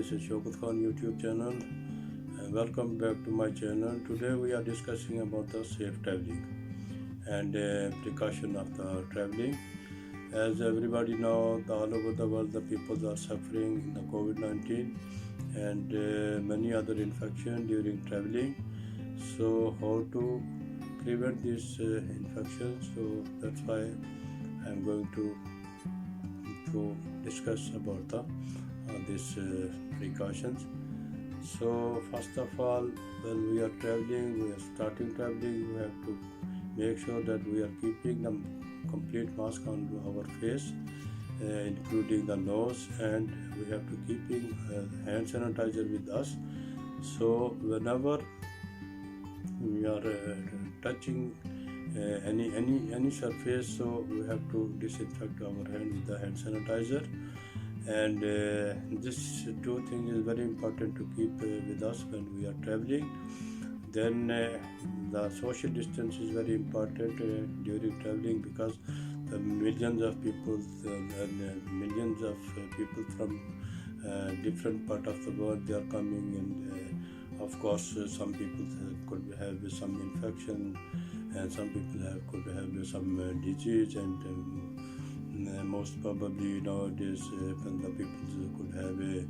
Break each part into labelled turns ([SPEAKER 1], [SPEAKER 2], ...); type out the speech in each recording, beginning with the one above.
[SPEAKER 1] this is Shaukat Khan YouTube channel. Welcome back to my channel. Today we are discussing about the safe traveling and precaution of the traveling. As everybody know, all over the world the people are suffering in the COVID-19 and many other infection during traveling. So how to prevent these infections? So that's why I am going to discuss about these precautions. So first of all, when we are traveling, we are starting traveling, we have to make sure that we are keeping the complete mask on our face, including the nose, and we have to keeping hand sanitizer with us. So whenever we are touching any surface, so we have to disinfect our hand with the hand sanitizer. And this two things is very important to keep with us when we are traveling. Then the social distance is very important during traveling, because the millions of people and millions of people from different part of the world, they are coming, and of course some people could have some infection, and some people could have some disease, and most probably nowadays the people could have a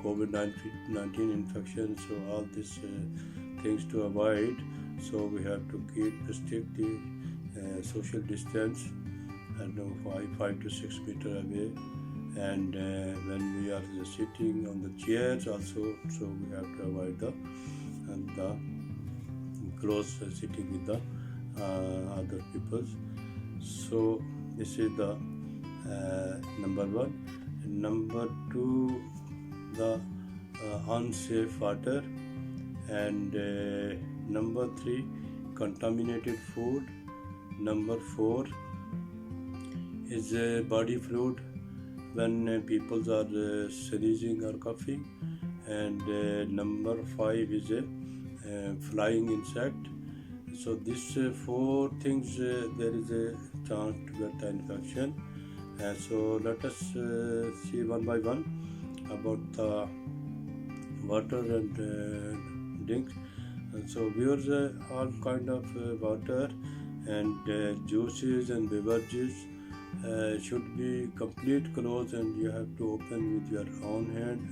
[SPEAKER 1] COVID-19 infection. So all these things to avoid, so we have to keep strictly social distance, and 5 to 6 meter away. And when we are sitting on the chairs also, so we have to avoid the close sitting with the other people. So this is the number one. Number two, the unsafe water. And number three, contaminated food. Number four is body fluid, when people are sneezing or coughing. And number five is a flying insect. So these four things, there is a chance to get the infection. So let us see one by one about the water and drinks. So we use all kind of water and juices and beverages should be complete closed, and you have to open with your own hand.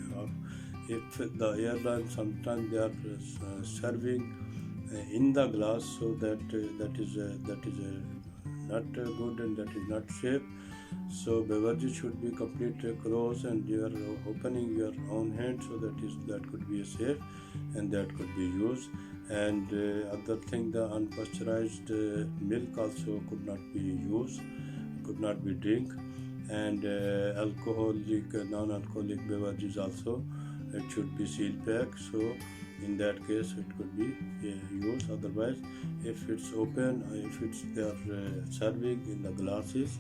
[SPEAKER 1] If the airline, sometimes they are serving in the glass, so that is not good, and that is not safe. So beverages should be completely closed, and you are opening your own hand, so that could be safe, and that could be used. And other thing, the unpasteurized milk also could not be used, could not be drink. And alcoholic, non-alcoholic beverages also, it should be seal pack. So in that case it could be used. Otherwise, if it's open, if it's they are serving in the glasses,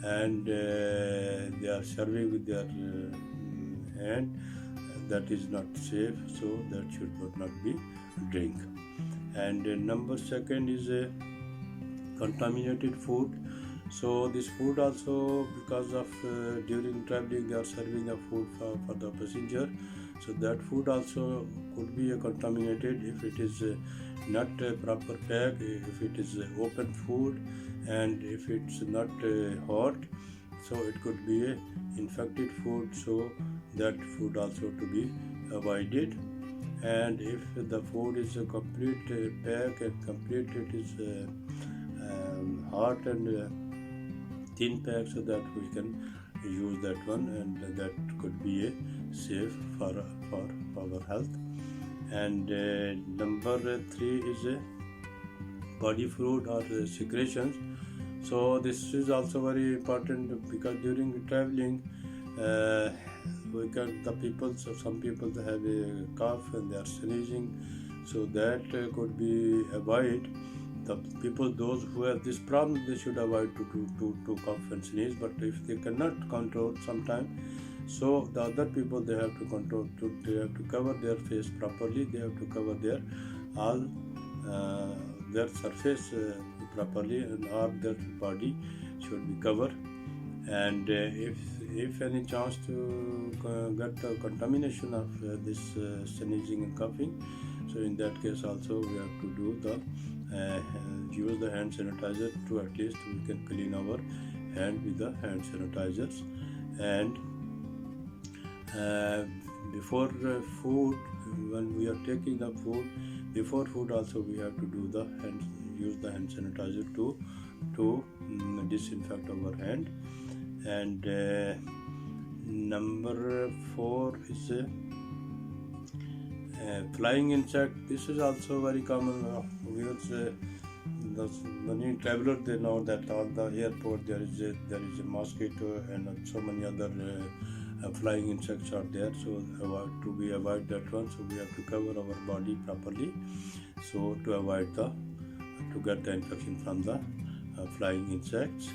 [SPEAKER 1] and they are serving with their hand, that is not safe, so that should not be drink. And number second is contaminated food. So this food also, because of during traveling they are serving a food for the passenger, so that food also could be contaminated if it is not proper packed, if it is open food, and if it's not hot, so it could be a infected food. So that food also to be avoided. And if the food is a complete pack and complete, it is hot and thin pack, so that we can use that one, and that could be a safe for our health. And number three is body fluid or secretions. So this is also very important, because during traveling some people have a cough and they are sneezing, so that could be avoid. The people, those who have this problem, they should avoid to cough and sneeze. But if they cannot control sometime, so the other people, they have to control, they have to cover their face properly, they have to cover their all their surface properly, and all their body should be covered. And if if any chance to get the contamination of this sneezing and coughing, so in that case also we have to do the use the hand sanitizer to at least we can clean our hand with the hand sanitizers. And before food, when we are taking the food, before food also we have to do the use the hand sanitizer to disinfect our hand. And number 4 is flying insect. This is also very common. Many travelers, they know that on the airport there is a mosquito and so many other flying insects are there. So we avoid that one. So we have to cover our body properly. So to avoid to get the infection from the flying insects.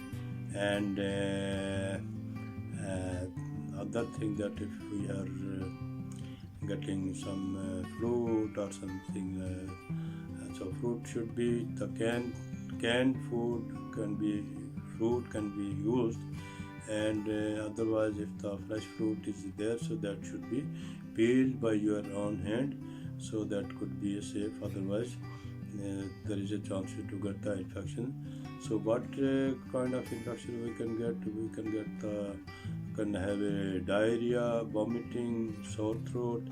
[SPEAKER 1] And other thing that if we are getting some fruit or something, so fruit should be the canned food fruit can be used, and otherwise if the fresh fruit is there, so that should be peeled by your own hand, so that could be safe. Otherwise there is a chance to get the infection. So what kind of infection we can get? We can have a diarrhea, vomiting, sore throat,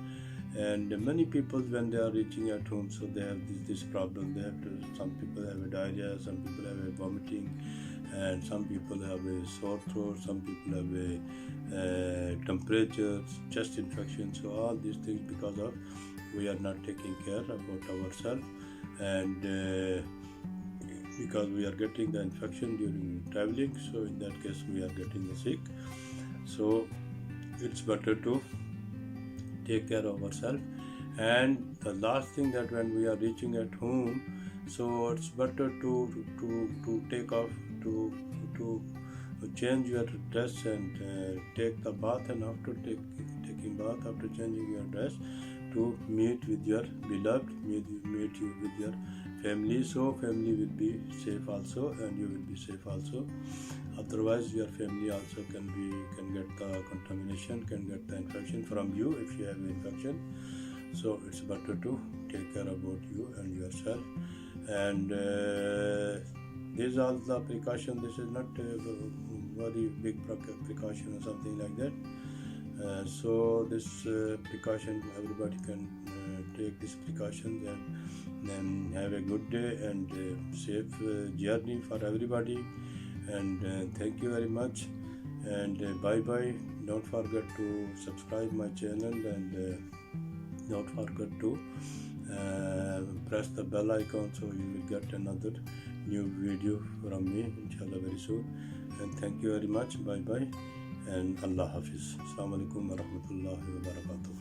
[SPEAKER 1] and many people when they are reaching at home, so they have this problem. They have some people have a diarrhea, some people have a vomiting, and some people have a sore throat, some people have a temperature, chest infection. So all these things because of we are not taking care about ourselves, and because we are getting the infection during traveling, so in that case we are getting sick. So it's better to take care of ourselves. And the last thing, that when we are reaching at home, so it's better to take off, to change your dress and take the bath, and after taking bath, after changing your dress, to meet with your beloved, meet you with your family, so family will be safe also and you will be safe also. Otherwise your family also can get the contamination, can get the infection from you if you have infection. So it's better to take care about you and yourself. And these are the precaution. This is not a very big precaution or something like that. So this precaution, everybody can take these precautions, and have a good day and safe journey for everybody. And thank you very much, and bye bye. Don't forget to subscribe my channel, and don't forget to press the bell icon, so you will get another new video from me inshallah very soon. And thank you very much. Bye bye, and Allah Hafiz. Assalamu alaikum wa rahmatullahi wa barakatuh.